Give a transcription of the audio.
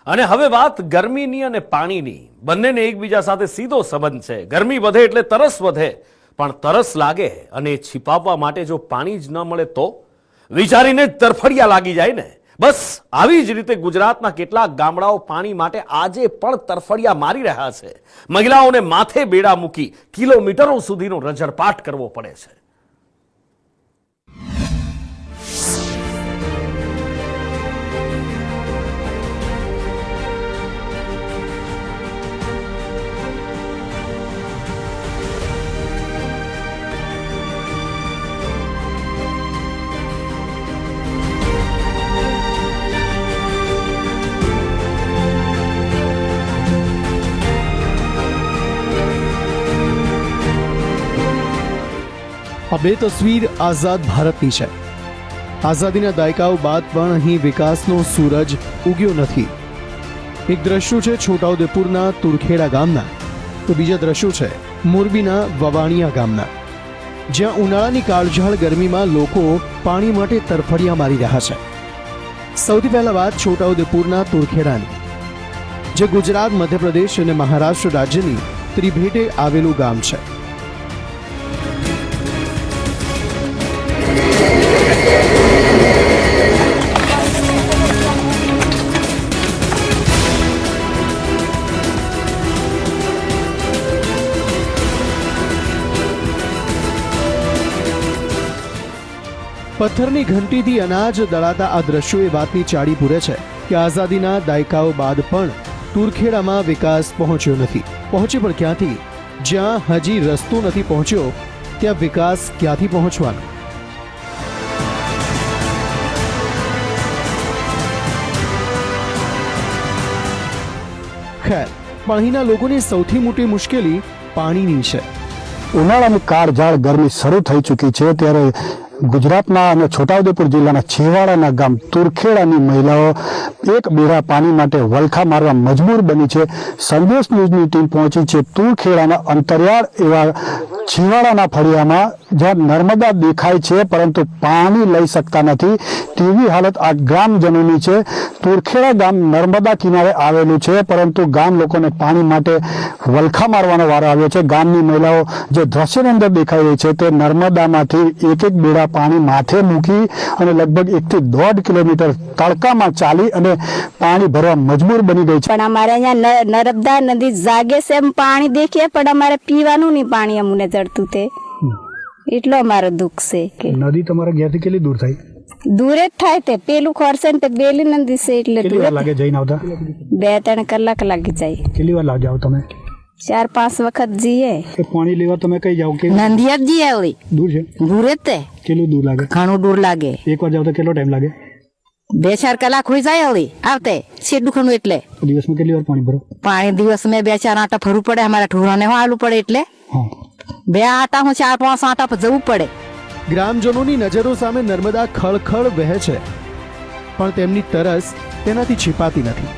અને હવે વાત ગરમીની અને પાણીની. બંનેને એકબીજા સાથે સીધો સંબંધ છે. ગરમી વધે એટલે તરસ વધે, પણ તરસ લાગે અને छिपावવા માટે જો પાણી જ ન મળે તો વિચારીને જ તરફડિયા લાગી જાય ને. બસ આવી જ રીતે ગુજરાતના કેટલાક ગામડાઓ પાણી માટે આજે પણ તરફડિયા મારી રહ્યા છે. મહિલાઓને માથે બેડા મૂકી કિલોમીટરો સુધીનો રઝળપાટ કરવો પડે છે. આ બે તસવીર આઝાદ ભારતની છે. આઝાદીના દાયકાઓ બાદ પણ અહીં વિકાસનો સૂરજ ઉગ્યો નથી. એક દ્રશ્યો છે છોટાઉદેપુરના તુરખેડા ગામના, તો બીજા દ્રશ્યો છે મોરબીના વવાણિયા ગામના, જ્યાં ઉનાળાની કાળઝાળ ગરમીમાં લોકો પાણી માટે તરફડિયા મારી રહ્યા છે. સૌથી પહેલા વાત છોટાઉદેપુરના તુરખેડાની, જે ગુજરાત, મધ્યપ્રદેશ અને મહારાષ્ટ્ર રાજ્યની ત્રિભેટે આવેલું ગામ છે. પથ્થરની ઘંટીથી અનાજ દળાતા આ દ્રશ્યો એ વાતની ચાડી પૂરે છે કે આઝાદીના દાયકાઓ બાદ પણ તુરખેડામાં વિકાસ પહોંચ્યો નથી. પહોંચે પણ ક્યાંથી? જ્યાં હજી રસ્તો નથી પહોંચ્યો ત્યાં વિકાસ ક્યાંથી પહોંચવાનો? ખેર, પણ અહીંના લોકોની સૌથી મોટી મુશ્કેલી પાણીની છે. ઉનાળાની કાળઝાળ ગરમી શરૂ થઈ ચૂકી છે ત્યારે ગુજરાતના અને છોટાઉદેપુર જિલ્લાના છેવાડાના ગામ તુરખેડાની મહિલાઓ એક બેડા પાણી માટે વલખા મારવા મજબૂર બની છે. સંદેશ ન્યૂઝની ટીમ પહોંચી છે તુરખેડાના અંતરિયાળ એવા છેવાડાના ફળિયામાં, જ્યાં નર્મદા દેખાય છે પરંતુ પાણી લઈ શકતા નથી તેવી હાલત આ ગ્રામજનોની છે. તુરખેડા ગામ નર્મદા કિનારે આવેલું છે, પરંતુ ગામ લોકોને પાણી માટે વલખા મારવાનો વારો આવ્યો છે. ગામની મહિલાઓ જે દ્રશ્યની અંદર દેખાઈ રહી છે તે નર્મદામાંથી એક બેડા પાણી માથે મૂકી અને લગભગ 1 થી 1.5 કિલોમીટર તડકામાં ચાલી અને પાણી ભરવા મજબૂર બની ગઈ છે. પણ અમારે અહીંયા નર્મદા નદી જાગે છે, એમ પાણી દેખીએ પણ અમારે પીવાનું નહીં પાણી અમને જડતું તે, એટલો અમારો દુઃખ છે. કે નદી તમારા ઘરથી કેટલી દૂર થાય? દૂર જ થાય તે, પેલું ખોરસે ને બેલી નદી છે એટલે કેટલી વાર લાગે જઈને આવતા? 2-3 કલાક લાગી જાય. કેટલી વાર લાગે જાવ તમે? 4-5 વખત જઈએ. પાણી લેવા તમે કઈ જાવ કે નંદિયા જ જઈએ. ઓલી દૂર છે? દૂર જ તે. કેટલું દૂર લાગે? ઘણું દૂર લાગે. એક વાર જાવ તો કેટલો ટાઈમ લાગે? 2-4 કલાક હોઈ જાય. ઓલી આવતે છેડું ખણું એટલે દિવસમાં કેટલી વાર પાણી ભરો? પાણી દિવસમાં 2-4 આટા ભરવું પડે. અમારા ઢોરાને આલું પડે એટલે 2 આટા 4-5 આટા પર જવું પડે. ગ્રામજનોની નજરો સામે નર્મદા ખળખળ વહે છે, પણ તેમની તરસ તેનાથી છીપાતી નથી.